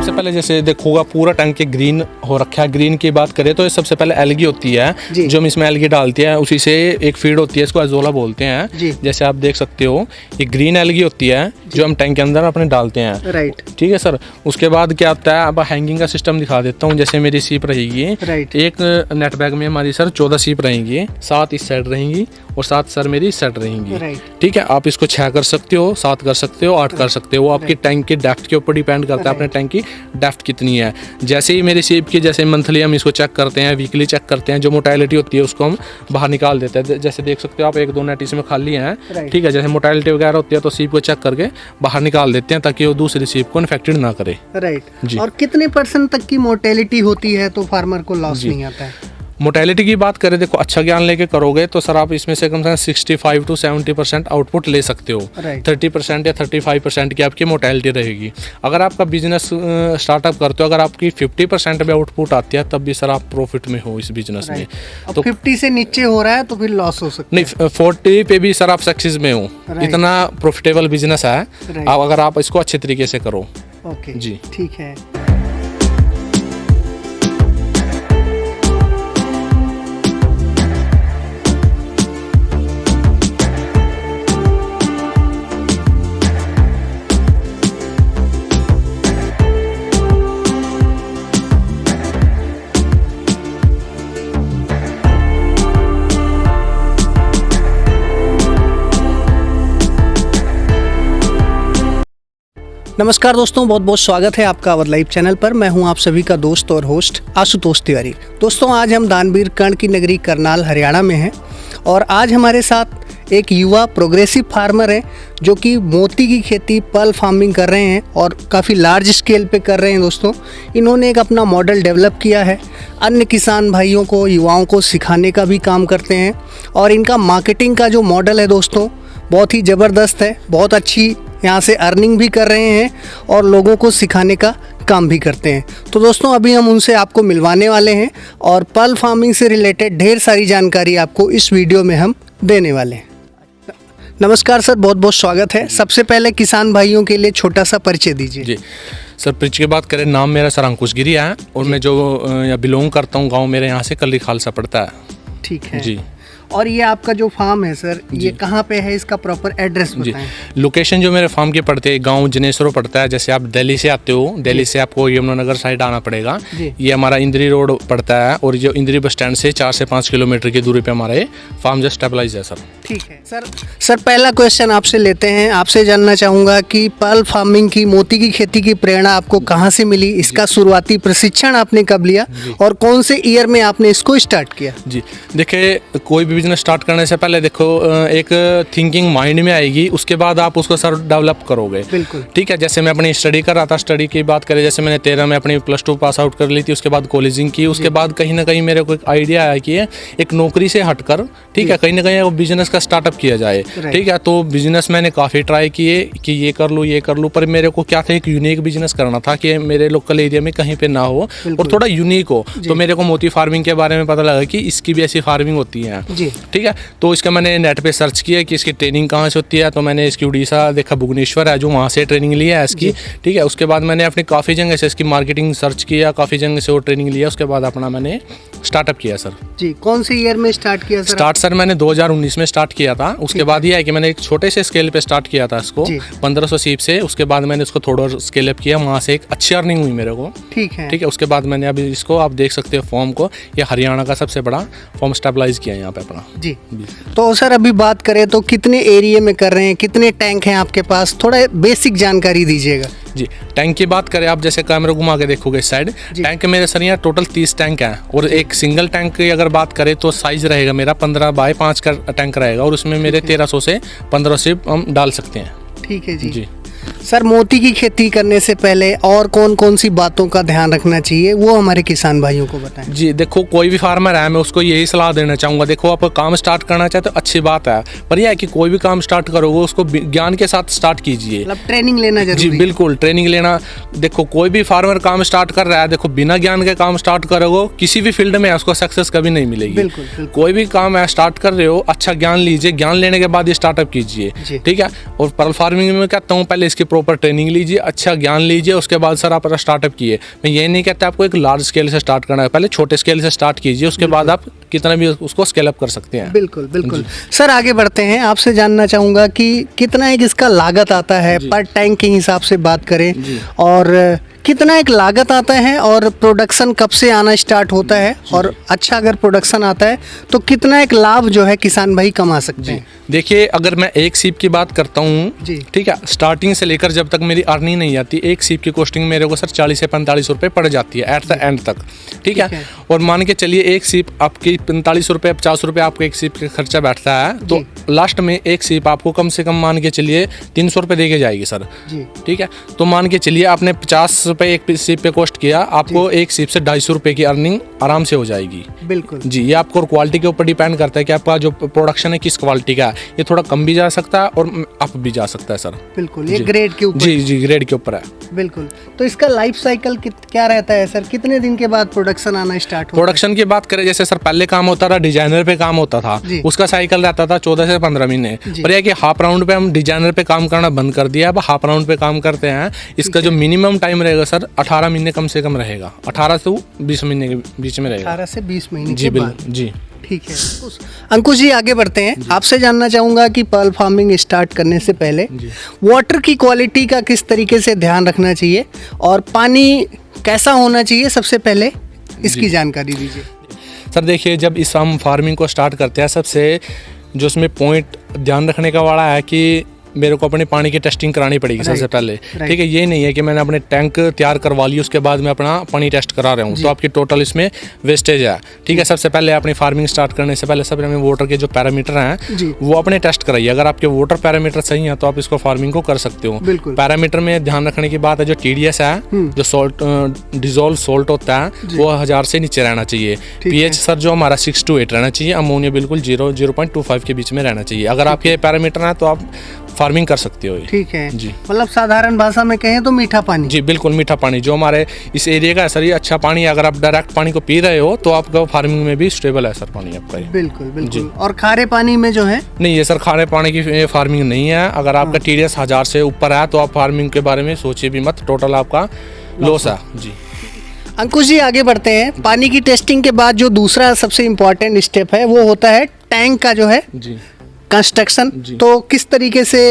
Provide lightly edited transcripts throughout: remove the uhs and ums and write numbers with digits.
सबसे पहले जैसे देखोगा पूरा टैंक ग्रीन हो रखा है। ग्रीन की बात करें तो ये सबसे पहले एलगी होती है जो हम इसमें एलगी डालते हैं, उसी से एक फीड होती है, इसको अजोला बोलते हैं। जैसे आप देख सकते हो ये ग्रीन एलगी होती है जो हम टैंक के अंदर अपने डालते हैं। राइट, ठीक है सर। उसके बाद क्या आता है, अब हैंगिंग का सिस्टम दिखा देता हूँ। जैसे मेरी सीप रहेगी, एक नेट बैग में हमारी सर 14 सीप रहेंगी, 7 इस साइड रहेंगी और 7 सर मेरी इस साइड रहेंगी। ठीक है, आप इसको 6 कर सकते हो, 7 कर सकते हो, 8 कर सकते हो। वो आपकी टैंक की डेप्थ के ऊपर डिपेंड करता है, अपने टैंक की डेप्थ कितनी है। जैसे ही मेरी सीप की, जैसे मंथली हम इसको चेक करते हैं, वीकली चेक करते हैं, जो मोटाइलिटी होती है उसको हम बाहर निकाल देते हैं। जैसे देख सकते हो आप 1-2 नेट इसमें खाली हैं। ठीक है, जैसे मोटाइलिटी वगैरह होती है तो सीप को चेक करके बाहर निकाल देते हैं ताकि वो दूसरी सीप को इन्फेक्टेड ना करे। राइट। और कितने % तक की मोर्टेलिटी होती है तो फार्मर को लॉस नहीं आता है? मोर्टेलिटी की बात करें, देखो अच्छा ज्ञान लेके करोगे तो सर आप इसमें से कम से कम 65 to 70% आउटपुट ले सकते हो। 30% या 35% की आपकी मोर्टेलिटी रहेगी। अगर आपका बिजनेस स्टार्टअप करते हो, अगर आपकी 50% में आउटपुट आती है तब भी सर आप प्रॉफिट में हो इस बिजनेस में। तो 50 से नीचे हो रहा है तो फिर लॉस हो सकता है। नहीं, 40 पे भी सर आप सक्सेस में हो। इतना प्रॉफिटेबल बिजनेस है अगर आप इसको अच्छे तरीके से करो। ओके जी, ठीक है। नमस्कार दोस्तों, बहुत बहुत स्वागत है आपका अवध लाइव चैनल पर। मैं हूं आप सभी का दोस्त और होस्ट आशुतोष तिवारी। दोस्तों, आज हम दानवीर कर्ण की नगरी करनाल हरियाणा में हैं और आज हमारे साथ एक युवा प्रोग्रेसिव फार्मर है जो कि मोती की खेती, पर्ल फार्मिंग कर रहे हैं और काफ़ी लार्ज स्केल पे कर रहे हैं। दोस्तों, इन्होंने एक अपना मॉडल डेवलप किया है, अन्य किसान भाइयों को, युवाओं को सिखाने का भी काम करते हैं और इनका मार्केटिंग का जो मॉडल है दोस्तों बहुत ही ज़बरदस्त है। बहुत अच्छी यहाँ से अर्निंग भी कर रहे हैं और लोगों को सिखाने का काम भी करते हैं। तो दोस्तों, अभी हम उनसे आपको मिलवाने वाले हैं और पर्ल फार्मिंग से रिलेटेड ढेर सारी जानकारी आपको इस वीडियो में हम देने वाले हैं। नमस्कार सर, बहुत बहुत स्वागत है। सबसे पहले किसान भाइयों के लिए छोटा सा परिचय दीजिए। जी सर, परिचय की बात करें, नाम मेरा सर अंकुश गिरी है और मैं जो बिलोंग करता हूँ गाँव मेरे यहाँ से कल्ली खालसा पड़ता है। ठीक है जी। और ये आपका जो फार्म है सर, ये कहाँ पे है, इसका प्रॉपर एड्रेस बताएं। लोकेशन जो मेरे फार्म की पड़ती है, गांव जनेश्वर पड़ता है। जैसे आप दिल्ली से आते हो, दिल्ली से आपको यमुनानगर साइड आना पड़ेगा। ये हमारा इंद्री रोड पड़ता है और जो इंद्री बस स्टैंड से 4 से 5 किलोमीटर की दूरी पे हमारे फार्म जो स्टेबलाइज है सर। ठीक है सर, पहला क्वेश्चन आपसे लेते हैं। आपसे जानना चाहूँगा कि पर्ल फार्मिंग की, मोती की खेती की प्रेरणा आपको कहाँ से मिली, इसका शुरुआती प्रशिक्षण आपने कब लिया और कौन से ईयर में आपने इसको स्टार्ट किया? जी देखिए, कोई भी बिजनेस स्टार्ट करने से पहले देखो एक थिंकिंग माइंड में आएगी, उसके बाद आप उसको सर डेवलप करोगे। बिल्कुल। ठीक है, जैसे मैं अपनी स्टडी कर रहा था, स्टडी की बात करें, जैसे मैंने 13 में अपनी +2 पास आउट कर ली थी, उसके बाद कॉलेजिंग की। उसके बाद कहीं ना कहीं मेरे को एक आइडिया आया कि एक नौकरी से हटकर, ठीक है, कहीं ना कहीं बिजनेस का स्टार्टअप किया जाए। ठीक है, तो बिजनेस मैंने काफ़ी ट्राई किए कि ये कर लूँ, पर मेरे को क्या था, एक यूनिक बिजनेस करना था कि मेरे लोकल एरिया में कहीं पे ना हो और थोड़ा यूनिक हो। तो मेरे को मोती फार्मिंग के बारे में पता लगा कि इसकी भी ऐसी फार्मिंग होती है। ठीक है, तो इसका मैंने नेट पे सर्च किया कि इसकी ट्रेनिंग कहाँ से होती है। तो मैंने इसकी उड़ीसा देखा, भुवनेश्वर है जो, वहाँ से ट्रेनिंग लिया है इसकी। ठीक है, उसके बाद मैंने अपनी काफ़ी जगह से इसकी मार्केटिंग सर्च किया, काफ़ी जगह से वो ट्रेनिंग लिया। उसके बाद अपना मैंने स्टार्टअप किया सर। जी, कौन से ईयर में स्टार्ट किया सर? स्टार्ट सर मैंने 2019 में स्टार्ट किया था। उसके बाद ये है कि मैंने एक छोटे से स्केल पे स्टार्ट किया था इसको, 1500 सीप से। उसके बाद मैंने इसको थोड़ा स्केल अप किया, वहाँ से एक अच्छी अर्निंग हुई मेरे को। ठीक है, उसके बाद मैंने अभी इसको, आप देख सकते हो फॉर्म को, ये हरियाणा का सबसे बड़ा फॉर्म स्टेबलाइज किया यहाँ पे अपना। जी। तो सर अभी बात करें तो कितने एरिया में कर रहे हैं, कितने टैंक हैं आपके पास, थोड़ा बेसिक जानकारी दीजिएगा। जी, टैंक की बात करें, आप जैसे कैमरा घुमा के देखोगे इस साइड, टैंक मेरे सर यहाँ टोटल 30 टैंक हैं और एक सिंगल टैंक की अगर बात करें तो साइज रहेगा मेरा 15 बाय 5 का टैंक रहेगा और उसमें मेरे 1300 से 1500 सीप हम डाल सकते हैं। ठीक है जी। सर, मोती की खेती करने से पहले और कौन कौन सी बातों का ध्यान रखना चाहिए, वो हमारे किसान भाइयों को बताएं। जी देखो, कोई भी फार्मर है, मैं उसको यही सलाह देना चाहूँगा। देखो, आप काम स्टार्ट करना चाहते हो अच्छी बात है, पर यह है कि कोई भी काम स्टार्ट करोगे उसको ज्ञान के साथ स्टार्ट कीजिए। मतलब ट्रेनिंग लेना जरूरी है। जी बिल्कुल, ट्रेनिंग लेना। देखो, कोई भी फार्मर काम स्टार्ट कर रहा है, देखो बिना ज्ञान के काम स्टार्ट करोगे किसी भी फील्ड में उसको सक्सेस कभी नहीं मिलेगी। बिल्कुल। कोई भी काम है स्टार्ट कर रहे हो, अच्छा ज्ञान लीजिए, ज्ञान लेने के बाद ये स्टार्टअप कीजिए। ठीक है, और पर्ल फार्मिंग में कहता हूँ पहले इसकी प्रॉपर ट्रेनिंग लीजिए, अच्छा ज्ञान लीजिए, उसके बाद सर आप स्टार्टअप कीजिए। मैं ये नहीं कहता आपको एक लार्ज स्केल से स्टार्ट करना है, पहले छोटे स्केल से स्टार्ट कीजिए, उसके बाद आप कितना भी उसको स्केल अप कर सकते हैं। बिल्कुल बिल्कुल। सर आगे बढ़ते हैं, आपसे जानना चाहूँगा कि कितना एक इसका लागत आता है पर टैंक के हिसाब से बात करें, और कितना एक लागत आता है, और प्रोडक्शन कब से आना स्टार्ट होता है, और अच्छा अगर प्रोडक्शन आता है तो कितना एक लाभ जो है किसान भाई कमा सकते हैं? देखिए, अगर मैं एक सीप की बात करता हूँ, जी। ठीक है, स्टार्टिंग से लेकर जब तक मेरी अर्निंग नहीं आती, एक सीप की कॉस्टिंग मेरे को सर 40 से 45 रुपये पड़ जाती है एट द एंड तक, ठीक है। और मान के चलिए एक सीप आपकी 45 रुपये 50 रुपये आपको एक सीप का खर्चा बैठता है, तो लास्ट में एक सीप आपको कम से कम मान के चलिए 300 रुपये दे के जाएगी सर, ठीक है। तो मान के चलिए आपने 50 रुपये एक सीप पे कॉस्ट किया, आपको एक सीप से 250 रुपये की अर्निंग आराम से हो जाएगी। बिल्कुल जी, ये आपको क्वालिटी के ऊपर डिपेंड करता है कि आपका जो प्रोडक्शन है किस क्वालिटी का है। ये थोड़ा कम भी जा सकता है और अप भी जा सकता है सर। बिल्कुल, ये ग्रेड के ऊपर। जी जी, ग्रेड के ऊपर है। बिल्कुल। तो इसका लाइफ साइकिल क्या रहता है सर? कितने दिन के बाद प्रोडक्शन आना स्टार्ट होता है? प्रोडक्शन की बात करें, जैसे सर पहले काम होता था डिजाइनर पे काम होता था, उसका साइकिल रहता था 14 से 15 महीने। पर यह कि हाफ राउंड पे हम डिजाइनर पे काम करना बंद कर दिया, अब हाफ राउंड पे काम करते हैं। इसका जो मिनिमम टाइम रहेगा सर 18 महीने कम से कम रहेगा, 18 से 20 महीने के बीच में रहेगा। 18 से 20 महीने जी के बाद। बिल्कुल जी, ठीक है अंकुश जी, आगे बढ़ते हैं। आपसे जानना चाहूँगा कि पर्ल फार्मिंग स्टार्ट करने से पहले वाटर की क्वालिटी का किस तरीके से ध्यान रखना चाहिए, और पानी कैसा होना चाहिए, सबसे पहले इसकी जानकारी दीजिए। सर देखिए, जब इस हम फार्मिंग को स्टार्ट करते हैं, सबसे जो उसमें पॉइंट ध्यान रखने का वाला है कि मेरे को अपने पानी की टेस्टिंग करानी पड़ेगी सबसे पहले, ठीक है। ये नहीं है कि मैंने अपने टैंक तैयार करवा ली उसके बाद मैं अपना पानी टेस्ट करा रहा हूँ, तो आपकी टोटल इसमें वेस्टेज है, ठीक है। सबसे पहले अपनी फार्मिंग स्टार्ट करने से पहले सबसे हमें वाटर के जो पैरामीटर हैं वो अपने टेस्ट कराइए। अगर आपके वाटर पैरामीटर सही हैं तो आप इसको फार्मिंग को कर सकते हो। पैरामीटर में ध्यान रखने की बात है, जो TDS है, जो सॉल्ट डिजोल्व सॉल्ट होता है, वो 1000 से नीचे रहना चाहिए। pH सर जो हमारा 6 to 8 रहना चाहिए। अमोनिया बिल्कुल 0.25 के बीच में रहना चाहिए। अगर आपके पैरामीटर हैं तो आप फार्मिंग कर सकते हो। ठीक है जी, मतलब साधारण भाषा में कहें तो मीठा पानी। जी बिल्कुल, मीठा पानी जो हमारे इस एरिया का है सर, ये अच्छा पानी है। अगर आप डायरेक्ट पानी को पी रहे हो तो आपका फार्मिंग में भी स्टेबल है सर पानी आपका। बिल्कुल बिल्कुल। और खारे पानी में जो है नहीं है सर, खारे पानी की फार्मिंग नहीं है। अगर आपका TDS 1000 से ऊपर है तो आप फार्मिंग के बारे में सोचिए भी मत, टोटल आपका लॉस है जी। अंकुश जी, आगे बढ़ते हैं। पानी की टेस्टिंग के बाद जो दूसरा सबसे इम्पोर्टेंट स्टेप है वो होता है टैंक का जो है जी कंस्ट्रक्शन। तो किस तरीके से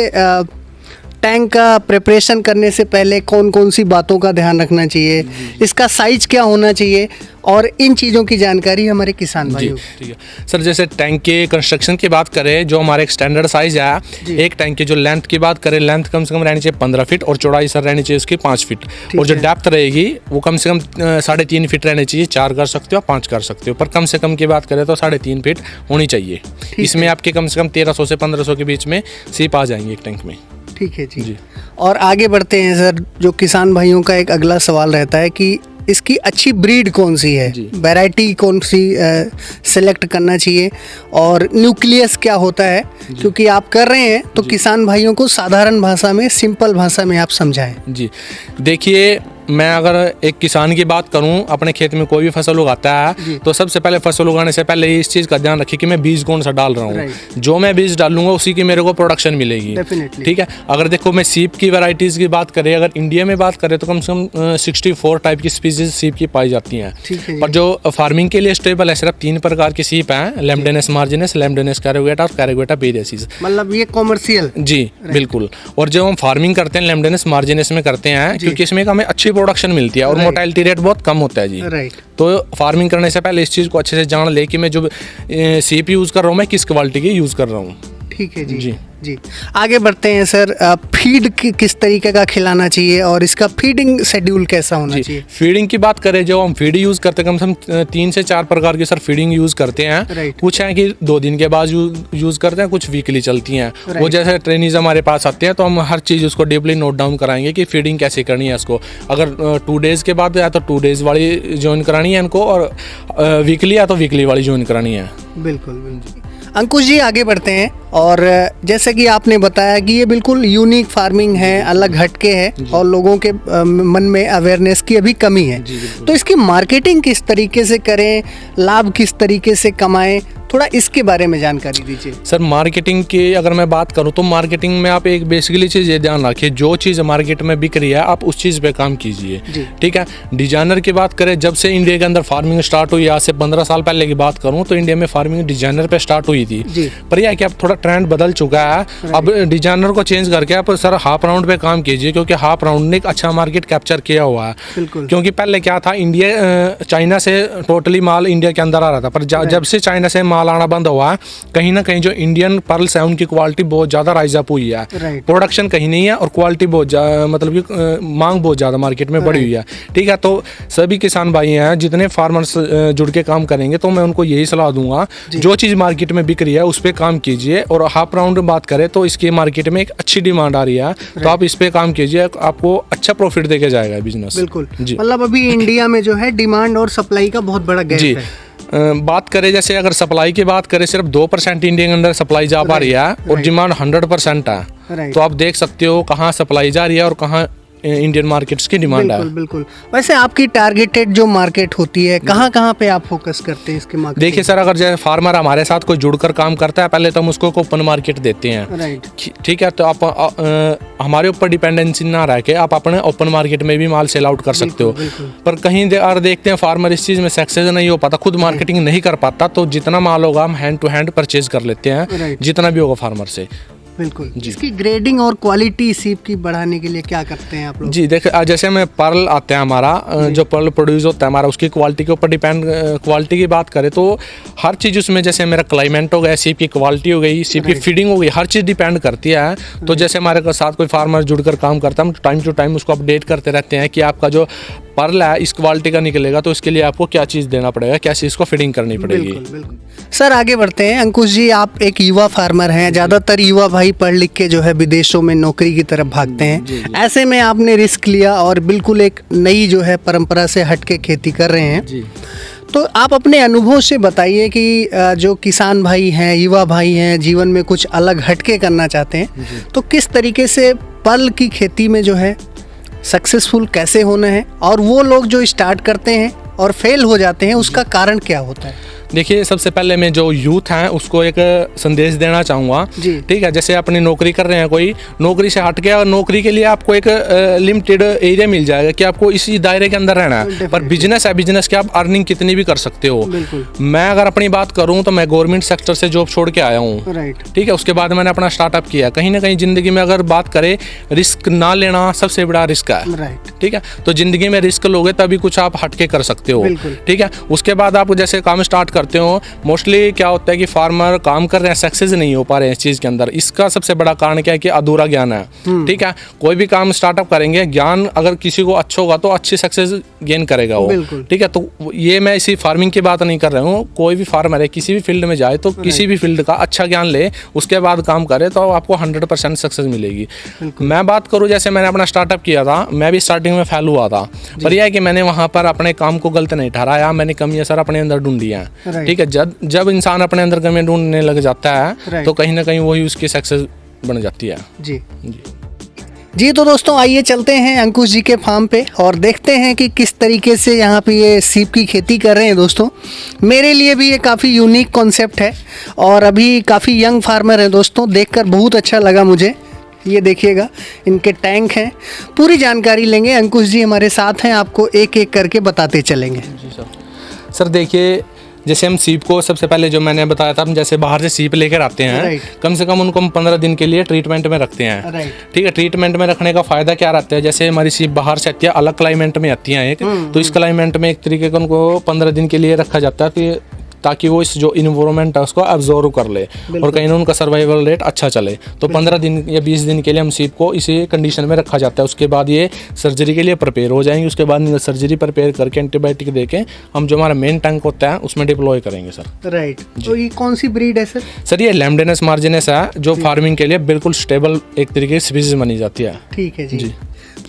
टैंक का प्रिपरेशन करने से पहले कौन कौन सी बातों का ध्यान रखना चाहिए, इसका साइज क्या होना चाहिए, और इन चीज़ों की जानकारी हमारे किसान भाइयों। ठीक है सर, जैसे टैंक के कंस्ट्रक्शन की बात करें, जो हमारे एक स्टैंडर्ड साइज है, एक टैंक की जो लेंथ की बात करें, लेंथ कम से कम रहनी चाहिए 15 फीट, और चौड़ाई सर रहनी चाहिए उसकी 5 फीट, और जो डेप्थ रहेगी वो कम से कम 3.5 फीट रहनी चाहिए। 4 कर सकते हो, 5 कर सकते हो, पर कम से कम की बात करें तो 3.5 फीट होनी चाहिए। इसमें आपके कम से कम 1300 से 1500 के बीच में सीप आ जाएंगे एक टैंक में। ठीक है जी। और आगे बढ़ते हैं सर, जो किसान भाइयों का एक अगला सवाल रहता है कि इसकी अच्छी ब्रीड कौन सी है, वैरायटी कौन सी सेलेक्ट करना चाहिए, और न्यूक्लियस क्या होता है, क्योंकि आप कर रहे हैं तो किसान भाइयों को साधारण भाषा में, सिंपल भाषा में आप समझाएं। जी देखिए, मैं अगर एक किसान की बात करूं, अपने खेत में कोई भी फसल उगाता है तो सबसे पहले फसल उगाने से पहले इस चीज़ का ध्यान रखिए कि मैं बीज कौन सा डाल रहा हूं। जो मैं बीज डालूंगा उसी की मेरे को प्रोडक्शन मिलेगी, ठीक है। अगर देखो, मैं सीप की वैरायटीज़ की बात करें, अगर इंडिया में बात करें तो कम से कम 64 टाइप की स्पीसीज सीप की पाई जाती हैं। पर जो फार्मिंग के लिए स्टेबल है, सिर्फ 3 प्रकार की सीप हैं, लैम्डेनस मार्जिनस, लैम्डेनस कैरोगेटा और कैरोगेटा पेरेसिस। मतलब ये कॉमर्शियल। जी बिल्कुल। और जब हम फार्मिंग करते हैं लैम्डेनस मार्जिनस में करते हैं, क्योंकि इसमें हमें अच्छी प्रोडक्शन मिलती है और मोर्टेलिटी रेट बहुत कम होता है जी। तो फार्मिंग करने से पहले इस चीज़ को अच्छे से जान ले कि मैं जो सीप यूज़ कर रहा हूँ मैं किस क्वालिटी की यूज़ कर रहा हूँ। ठीक है जी जी। आगे बढ़ते हैं सर, फीड किस तरीके का खिलाना चाहिए और इसका फीडिंग शेड्यूल कैसा होना चाहिए? फीडिंग की बात करें, जो हम फीड यूज़ करते हैं, कम से कम 3 से 4 प्रकार की सर फीडिंग यूज़ करते हैं। कुछ हैं कि 2 दिन के बाद यूज़ करते हैं, कुछ वीकली चलती हैं। वो जैसे ट्रेनिज हमारे पास आते हैं तो हम हर चीज़ उसको डीपली नोट डाउन कराएंगे कि फीडिंग कैसे करनी है उसको। अगर 2 डेज़ के बाद या तो 2 डेज़ वाली ज्वाइन करानी है इनको, और वीकली या तो वीकली वाली ज्वाइन करानी है। बिल्कुल। अंकुश जी, आगे बढ़ते हैं। और जैसे कि आपने बताया कि ये बिल्कुल यूनिक फार्मिंग है, अलग हटके है, और लोगों के मन में अवेयरनेस की अभी कमी है। तो इसकी मार्केटिंग किस तरीके से करें, लाभ किस तरीके से कमाएं, थोड़ा इसके बारे में जानकारी दीजिए। सर मार्केटिंग की अगर मैं बात करूं तो मार्केटिंग में आप एक बेसिकली चीज़ ये ध्यान रखिए, जो चीज़ मार्केट में बिक रही है आप उस चीज़ पे काम कीजिए, ठीक है। डिजाइनर की बात करें, जब से इंडिया के अंदर फार्मिंग स्टार्ट हुई, आज से 15 साल पहले की बात करूं तो इंडिया में फार्मिंग डिजाइनर पे स्टार्ट हुई थी, पर यह है कि अब थोड़ा ट्रेंड बदल चुका है। अब डिजाइनर को चेंज करके आप सर हाफ राउंड पे काम कीजिए, क्योंकि हाफ राउंड ने एक अच्छा मार्केट कैप्चर किया हुआ है। क्योंकि पहले क्या था, इंडिया चाइना से टोटली माल इंडिया के अंदर आ रहा था, पर जब से चाइना से माल आना बंद हुआ है, कहीं ना कहीं जो इंडियन पर्ल्स है उनकी क्वालिटी बहुत ज़्यादा राइज अप हुई है। प्रोडक्शन कहीं नहीं है और क्वालिटी बहुत मतलब कि मांग बहुत ज़्यादा मार्केट में बढ़ी हुई है, ठीक है। तो सभी किसान भाई हैं, जितने फार्मर्स जुड़ के काम करेंगे तो मैं उनको यही सलाह दूंगा, जो चीज़ मार्केट में बिक रही है उस पर काम कीजिए। और हाफ राउंड में बात करें तो इसकी मार्केट में एक अच्छी डिमांड आ रही है, तो आप इस पे काम कीजिए, आपको अच्छा प्रॉफिट देके जाएगा बिजनेस। बिल्कुल जी, मतलब अभी इंडिया में जो है डिमांड और सप्लाई का बहुत बड़ा गैप है। बात करें जैसे अगर सप्लाई की बात करें, सिर्फ 2% इंडिया के अंदर सप्लाई जा पा रही है और डिमांड 100% है, तो आप देख सकते हो कहाँ सप्लाई जा रही है और कहाँ इंडियन मार्केट्स की डिमांड है। बिल्कुल। वैसे आपकी टारगेटेड जो मार्केट होती है, कहाँ पे आप फोकस करते हैं इसके मार्केट? देखिए सर, अगर जैसे फार्मर हमारे साथ कोई जुड़कर काम करता है, पहले तो हम उसको ओपन मार्केट देते हैं, ठीक है। तो आप हमारे ऊपर डिपेंडेंसी ना रह के आप अपने ओपन मार्केट में भी माल सेल आउट कर सकते हो। पर कहीं और देखते हैं फार्मर इस चीज़ में सक्सेस नहीं हो पाता, खुद मार्केटिंग नहीं कर पाता, तो जितना माल होगा हम हैंड टू हैंड परचेज कर लेते हैं, जितना भी होगा फार्मर से। बिल्कुल। इसकी ग्रेडिंग और क्वालिटी सीप की बढ़ाने के लिए क्या करते हैं आप लोग? जी देखिए, जैसे में पर्ल आता है हमारा, जो पर्ल प्रोड्यूस होता है हमारा, उसकी क्वालिटी के ऊपर डिपेंड, क्वालिटी की बात करें तो हर चीज़ उसमें, जैसे मेरा क्लाइमेट हो गया, सीप की क्वालिटी हो गई, सीप की फीडिंग हो गई, हर चीज़ डिपेंड करती है। तो जैसे हमारे साथ कोई फार्मर जुड़कर काम करता है, हम टाइम टू टाइम उसको अपडेट करते रहते हैं कि आपका जो पर्ल है इस क्वालिटी का निकलेगा, तो इसके लिए आपको क्या चीज़ देना पड़ेगा, क्या चीज़ को फीडिंग करनी पड़ेगी। बिल्कुल। सर आगे बढ़ते हैं। अंकुश जी, आप एक युवा फार्मर हैं, ज़्यादातर युवा भाई पढ़ लिख के जो है विदेशों में नौकरी की तरफ भागते हैं। ऐसे में आपने रिस्क लिया और बिल्कुल एक नई जो है परंपरा से हट के खेती कर रहे हैं। तो आप अपने अनुभव से बताइए कि जो किसान भाई हैं, युवा भाई हैं, जीवन में कुछ अलग हटके करना चाहते हैं, तो किस तरीके से पर्ल की खेती में जो है सक्सेसफुल कैसे होना है, और वो लोग जो स्टार्ट करते हैं और फेल हो जाते हैं उसका कारण क्या होता है? देखिए, सबसे पहले मैं जो यूथ हैं उसको एक संदेश देना चाहूँगा, ठीक है। जैसे अपनी नौकरी कर रहे हैं, कोई नौकरी से हट गया और नौकरी के लिए आपको एक लिमिटेड एरिया मिल जाएगा कि आपको इसी दायरे के अंदर रहना है, पर बिजनेस है, बिजनेस के आप अर्निंग कितनी भी कर सकते हो। मैं अगर अपनी बात करूँ तो मैं गवर्नमेंट सेक्टर से जॉब छोड़ के आया हूँ, ठीक है। उसके बाद मैंने अपना स्टार्टअप किया। कहीं ना कहीं जिंदगी में अगर बात करें, रिस्क ना लेना सबसे बड़ा रिस्क है, ठीक है। तो जिंदगी में रिस्क लोगे तभी कुछ आप हटके कर सकते हो, ठीक है। उसके बाद आप जैसे काम स्टार्ट करते हो, मोस्टली क्या होता है कि फार्मर काम कर रहे हैं, सक्सेस नहीं हो पा रहे हैं इस चीज़ के अंदर। इसका सबसे बड़ा कारण क्या है कि अधूरा ज्ञान है, ठीक है। कोई भी काम स्टार्टअप करेंगे, ज्ञान अगर किसी को अच्छा होगा तो अच्छी सक्सेस गेन करेगा वो, ठीक है। तो ये मैं इसी फार्मिंग की बात नहीं कर रहा हूँ, कोई भी फार्मर है किसी भी फील्ड में जाए तो किसी भी फील्ड का अच्छा ज्ञान ले, उसके बाद काम करे तो आपको 100% सक्सेस मिलेगी। मैं बात करूँ, जैसे मैंने अपना स्टार्टअप किया था, मैं भी स्टार्टिंग में फेल हुआ था, पर यह है कि मैंने वहाँ पर अपने काम को गलत नहीं ठहराया, मैंने कमियाँ सर अपने अंदर ढूंढी हैं, ठीक है। जब इंसान अपने अंदर कमियां ढूंढने लग जाता है तो कहीं ना कहीं वही उसकी सक्सेस बन जाती है। जी तो दोस्तों, आइए चलते हैं अंकुश जी के फार्म पे और देखते हैं कि किस तरीके से यहाँ पे ये सीप की खेती कर रहे हैं। दोस्तों, मेरे लिए भी ये काफ़ी यूनिक कॉन्सेप्ट है और अभी काफ़ी यंग फार्मर हैं दोस्तों, देखकर बहुत अच्छा लगा मुझे। ये देखिएगा, इनके टैंक हैं, पूरी जानकारी लेंगे। अंकुश जी हमारे साथ हैं, आपको एक एक करके बताते चलेंगे। जी सर देखिए, जैसे हम सीप को सबसे पहले जो मैंने बताया था, हम जैसे बाहर से सीप लेकर आते हैं, कम से कम उनको हम 15 दिन के लिए ट्रीटमेंट में रखते हैं, ठीक है। ट्रीटमेंट में रखने का फ़ायदा क्या रहता है, जैसे हमारी सीप बाहर से आती है, अलग क्लाइमेट में आती हैं एक, तो इस क्लाइमेट में एक तरीके का उनको 15 दिन के लिए रखा जाता है ताकि वो इस जो इन्वायरमेंट है उसको एब्जॉर्व कर ले और कहीं ना उनका सर्वाइवल रेट अच्छा चले। तो 15 दिन या 20 दिन के लिए हम सीप को इसी कंडीशन में रखा जाता है। उसके बाद ये सर्जरी के लिए प्रिपेयर हो जाएंगे। उसके बाद सर्जरी प्रिपेयर करके एंटीबायोटिक देके हम जो हमारा मेन टैंक होता है उसमें डिप्लॉय करेंगे सर। राइट, तो ये कौन सी ब्रीड है सर? सर ये लैम्बडेनस मार्जिनस है, जो फार्मिंग के लिए बिल्कुल स्टेबल एक तरीके से स्पीशीज मानी जाती है। ठीक है जी।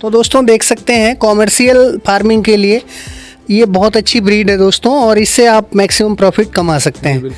तो दोस्तों देख सकते हैं, कॉमर्शियल फार्मिंग के लिए ये बहुत अच्छी ब्रीड है दोस्तों, और इससे आप मैक्सिमम प्रॉफिट कमा सकते हैं।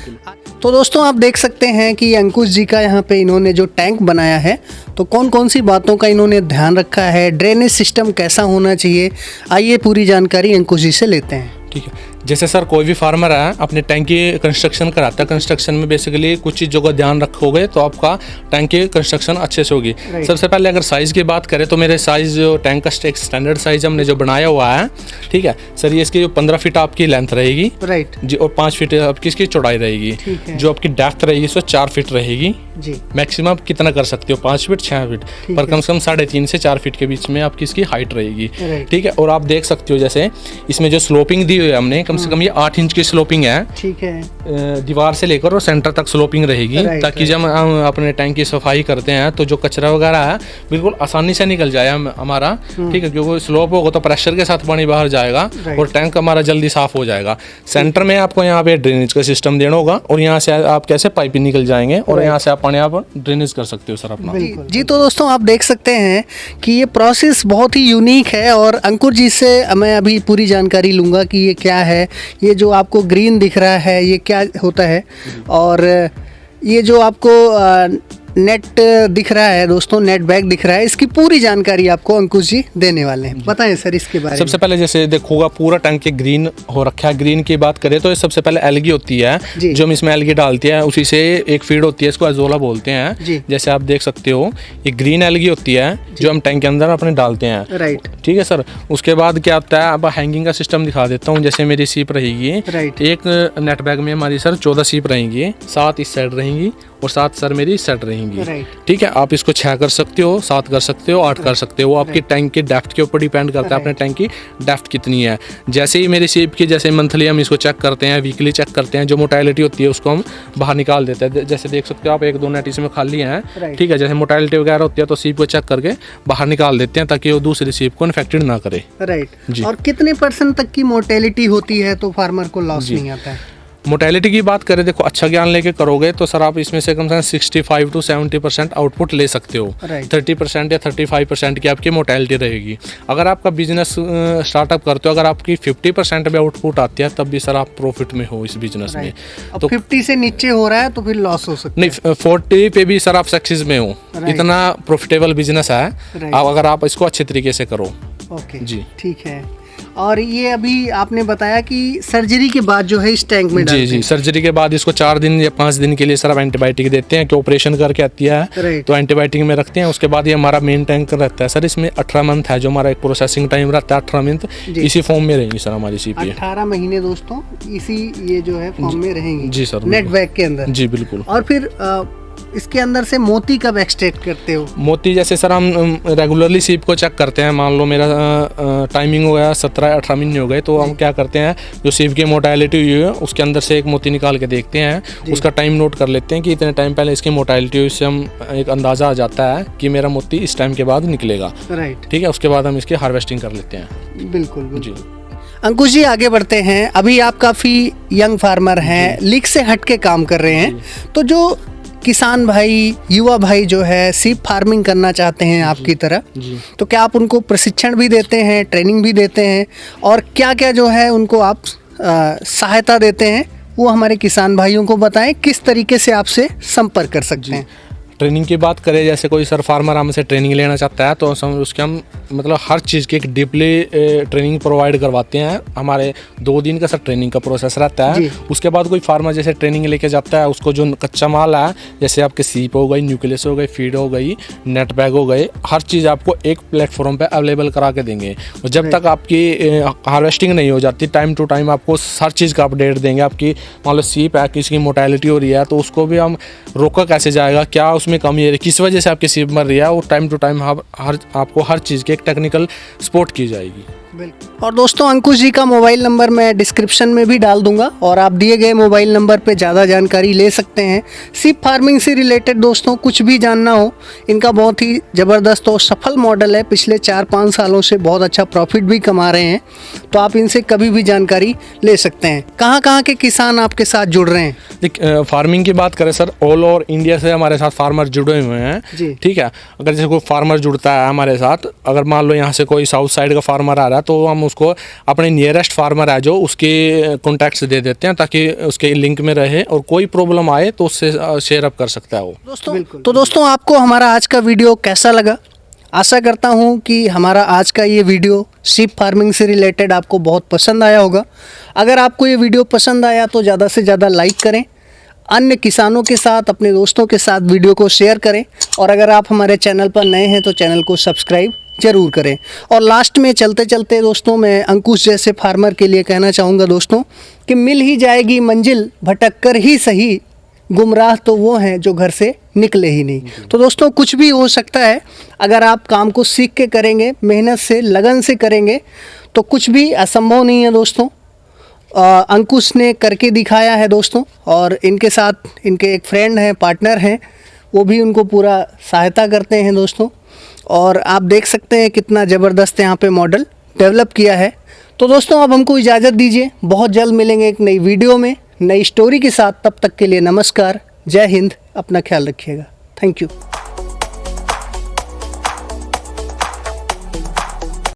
तो दोस्तों आप देख सकते हैं कि अंकुश जी का यहाँ पे इन्होंने जो टैंक बनाया है, तो कौन कौन सी बातों का इन्होंने ध्यान रखा है, ड्रेनेज सिस्टम कैसा होना चाहिए, आइए पूरी जानकारी अंकुश जी से लेते हैं। ठीक है। जैसे सर कोई भी फार्मर है अपने टैंक की कंस्ट्रक्शन कराता है, कंस्ट्रक्शन में बेसिकली कुछ चीज़ों का ध्यान रखोगे तो आपका टैंक की कंस्ट्रक्शन अच्छे से होगी। सबसे पहले अगर साइज़ की बात करें तो मेरे साइज़ जो टैंक का स्टैंडर्ड साइज़ हमने जो बनाया हुआ है, ठीक है सर, ये इसकी जो 15 फीट आपकी लेंथ रहेगी जी, और 5 फीट आपकी इसकी चौड़ाई रहेगी। जो आपकी डेप्थ रहेगी सो 4 फीट रहेगी जी। मैक्सिमम आप कितना कर सकते हो, 5 फीट 6 फीट, पर कम से कम 3.5 से 4 फीट के बीच में आपकी इसकी हाइट रहेगी, ठीक है। और आप देख सकते हो जैसे इसमें जो स्लोपिंग दी हुई है हमने, कम से कम ये 8 इंच की स्लोपिंग है, ठीक है। दीवार से लेकर और सेंटर तक स्लोपिंग रहेगी, ताकि जब हम अपने टैंक की सफाई करते हैं तो जो कचरा वगैरह है बिल्कुल आसानी से निकल जाए हमारा, ठीक है। क्योंकि स्लोप होगा तो प्रेशर के साथ पानी बाहर जाएगा और टैंक हमारा जल्दी साफ हो जाएगा। सेंटर में आपको यहाँ पे ड्रेनेज का सिस्टम देना होगा और यहाँ से आप कैसे पाइप निकल जाएंगे और यहाँ से आप पानी आप ड्रेनेज कर सकते हो सर अपना जी। तो दोस्तों आप देख सकते हैं कि ये प्रोसेस बहुत ही यूनिक है और अंकुर जी से मैं अभी पूरी जानकारी लूँगा कि ये क्या है। ये जो आपको ग्रीन दिख रहा है ये क्या होता है, और ये जो आपको नेट दिख रहा है दोस्तों, नेट बैग दिख रहा है, इसकी पूरी जानकारी आपको अंकुश जी देने वाले हैं। बताएं सर इसके बारे में। सबसे पहले जैसे देखोगा पूरा टैंक के ग्रीन हो रखा है। ग्रीन की बात करें तो ये सबसे पहले एल्गी होती है जो हम इसमें एल्गी डालते हैं, उसी से एक फीड होती है, इसको अजोला बोलते हैं। जैसे आप देख सकते हो ये ग्रीन एल्गी होती है जो हम टैंक के अंदर अपने डालते हैं, राइट, ठीक है सर। उसके बाद क्या होता है, अब हैंगिंग का सिस्टम दिखा देता हूँ। जैसे मेरी सीप रहेगी, एक नेट बैग में हमारी सर 14 सीप रहेंगी, 7 इस साइड रहेंगी और 7 सर मेरी सेट रहेंगी, ठीक है। आप इसको 6 कर सकते हो, 7 कर सकते हो, 8 कर सकते हो, वो आपकी टैंक की डेप्थ के ऊपर डिपेंड करता है, अपने टैंक की डेप्थ कितनी है। जैसे ही मेरी सीप की, जैसे मंथली हम इसको चेक करते हैं, वीकली चेक करते हैं, जो मोटाइलिटी होती है उसको हम बाहर निकाल देते हैं। जैसे देख सकते हो आप 1-2 नेट इसमें खाली हैं, ठीक है। जैसे मोटाइलिटी वगैरह होती है तो सीप को चेक करके बाहर निकाल देते हैं ताकि वो दूसरी सीप को इन्फेक्टेड ना करे, राइट। और कितने % तक की मोर्टेलिटी होती है तो फार्मर को लॉस नहीं आता है? मोर्टेलिटी की बात करें, देखो अच्छा ज्ञान लेके करोगे तो सर आप इसमें से कम से कम 65 to 70% आउटपुट ले सकते हो। 30% या 35% की आपकी मोर्टेलिटी रहेगी। अगर आपका बिजनेस स्टार्टअप करते हो, अगर आपकी 50% में आउटपुट आती है तब भी सर आप प्रॉफिट में हो इस बिजनेस में। तो 50 से नीचे हो रहा है तो फिर लॉस हो सकता है। नहीं, 40 पे भी सर आप सक्सेस में हो, इतना प्रॉफिटेबल बिजनेस है अगर आप इसको अच्छे तरीके से करो। ओके जी, ठीक है। और ये अभी आपने बताया कि सर्जरी के बाद जो है इस टैंक में जी जी, सर्जरी के बाद इसको 4 दिन या 5 दिन के लिए सर आप एंटीबायोटिक देते हैं कि ऑपरेशन करके आती है तो एंटीबायोटिक में रखते हैं। उसके बाद ये हमारा मेन टैंक रहता है सर, इसमें 18 मंथ है जो हमारा एक प्रोसेसिंग टाइम रहता है। 18 मंथ इसी फॉर्म में रहेंगी सर हमारी सीपी। 18 महीने दोस्तों इसी ये जो है फॉर्म में रहेंगी जी सर, नेट बैग के अंदर। जी बिल्कुल। और फिर इसके अंदर से मोती कब एक्सट्रैक्ट करते हो? मोती जैसे सर हम रेगुलरली सीप को चेक करते हैं। मान लो मेरा टाइमिंग हो गया 17-18 महीने हो गए तो हम क्या करते हैं, जो सीप की मोटाइलिटी हुई है उसके अंदर से एक मोती निकाल के देखते हैं, उसका टाइम नोट कर लेते हैं कि इतने टाइम पहले इसकी मोटाइलिटी हुई, इससे हम एक अंदाज़ा आ जाता है कि मेरा मोती इस टाइम के बाद निकलेगा, राइट, ठीक है। उसके बाद हम इसकी हार्वेस्टिंग कर लेते हैं। बिल्कुल जी। अंकुश जी आगे बढ़ते हैं। अभी आप काफ़ी यंग फार्मर हैं, लीग से हट के काम कर रहे हैं, तो जो किसान भाई, युवा भाई जो है सीप फार्मिंग करना चाहते हैं आपकी तरह, तो क्या आप उनको प्रशिक्षण भी देते हैं, ट्रेनिंग भी देते हैं, और क्या क्या जो है उनको आप सहायता देते हैं वो हमारे किसान भाइयों को बताएं, किस तरीके से आपसे संपर्क कर सकते हैं? ट्रेनिंग की बात करें, जैसे कोई सर फार्मर हमसे ट्रेनिंग लेना चाहता है तो उसके हम मतलब हर चीज़ की एक डीपली ट्रेनिंग प्रोवाइड करवाते हैं। हमारे 2 दिन का सर ट्रेनिंग का प्रोसेस रहता है। उसके बाद कोई फार्मर जैसे ट्रेनिंग लेके जाता है, उसको जो कच्चा माल है, जैसे आपके सीप हो गई, न्यूक्लियस हो गई, फीड हो गई, नेट बैग हो गए, हर चीज़ आपको एक प्लेटफॉर्म पे अवेलेबल करा के देंगे। और जब तक आपकी हार्वेस्टिंग नहीं हो जाती, टाइम टू टाइम आपको हर चीज़ का अपडेट देंगे। आपकी मान लो सीप है, किसकी मोर्टेलिटी हो रही है तो उसको भी हम रोका कैसे जाएगा, क्या उसमें कमी है, किस वजह से आपकी सीप मर रही है, वो टाइम टू टाइम आपको हर चीज़ की एक टेक्निकल सपोर्ट की जाएगी। और दोस्तों अंकुश जी का मोबाइल नंबर मैं डिस्क्रिप्शन में भी डाल दूंगा और आप दिए गए मोबाइल नंबर पे ज़्यादा जानकारी ले सकते हैं। सीप फार्मिंग से रिलेटेड दोस्तों कुछ भी जानना हो, इनका बहुत ही ज़बरदस्त और सफल मॉडल है, पिछले 4-5 सालों से बहुत अच्छा प्रॉफिट भी कमा रहे हैं, तो आप इनसे कभी भी जानकारी ले सकते हैं। कहाँ कहाँ के किसान आपके साथ जुड़ रहे हैं? फार्मिंग की बात करें सर, ऑल ओवर इंडिया से हमारे साथ फार्मर जुड़े हुए हैं, ठीक है। अगर जैसे कोई फार्मर जुड़ता है हमारे साथ, अगर मान लो यहाँ से कोई साउथ साइड का फार्मर आ रहा है तो हम उसको अपने नियरेस्ट फार्मर है जो उसके कॉन्टैक्ट्स दे देते हैं ताकि उसके लिंक में रहे और कोई प्रॉब्लम आए तो उससे शेयर अप कर सकता है वो। दोस्तों आपको हमारा आज का वीडियो कैसा लगा? आशा करता हूँ कि हमारा आज का ये वीडियो शीप फार्मिंग से रिलेटेड आपको बहुत पसंद आया होगा। अगर आपको ये वीडियो पसंद आया तो ज़्यादा से ज़्यादा लाइक करें, अन्य किसानों के साथ, अपने दोस्तों के साथ वीडियो को शेयर करें, और अगर आप हमारे चैनल पर नए हैं तो चैनल को सब्सक्राइब ज़रूर करें। और लास्ट में चलते चलते दोस्तों, मैं अंकुश जैसे फार्मर के लिए कहना चाहूँगा दोस्तों कि मिल ही जाएगी मंजिल भटक कर ही सही, गुमराह तो वो हैं जो घर से निकले ही नहीं। तो दोस्तों कुछ भी हो सकता है, अगर आप काम को सीख के करेंगे, मेहनत से, लगन से करेंगे तो कुछ भी असंभव नहीं है दोस्तों। अंकुश ने करके दिखाया है दोस्तों, और इनके साथ इनके एक फ्रेंड हैं, पार्टनर हैं, वो भी उनको पूरा सहायता करते हैं दोस्तों। और आप देख सकते हैं कितना ज़बरदस्त यहाँ पे मॉडल डेवलप किया है। तो दोस्तों अब हमको इजाज़त दीजिए, बहुत जल्द मिलेंगे एक नई वीडियो में, नई स्टोरी के साथ। तब तक के लिए नमस्कार, जय हिंद, अपना ख्याल रखिएगा। Thank you.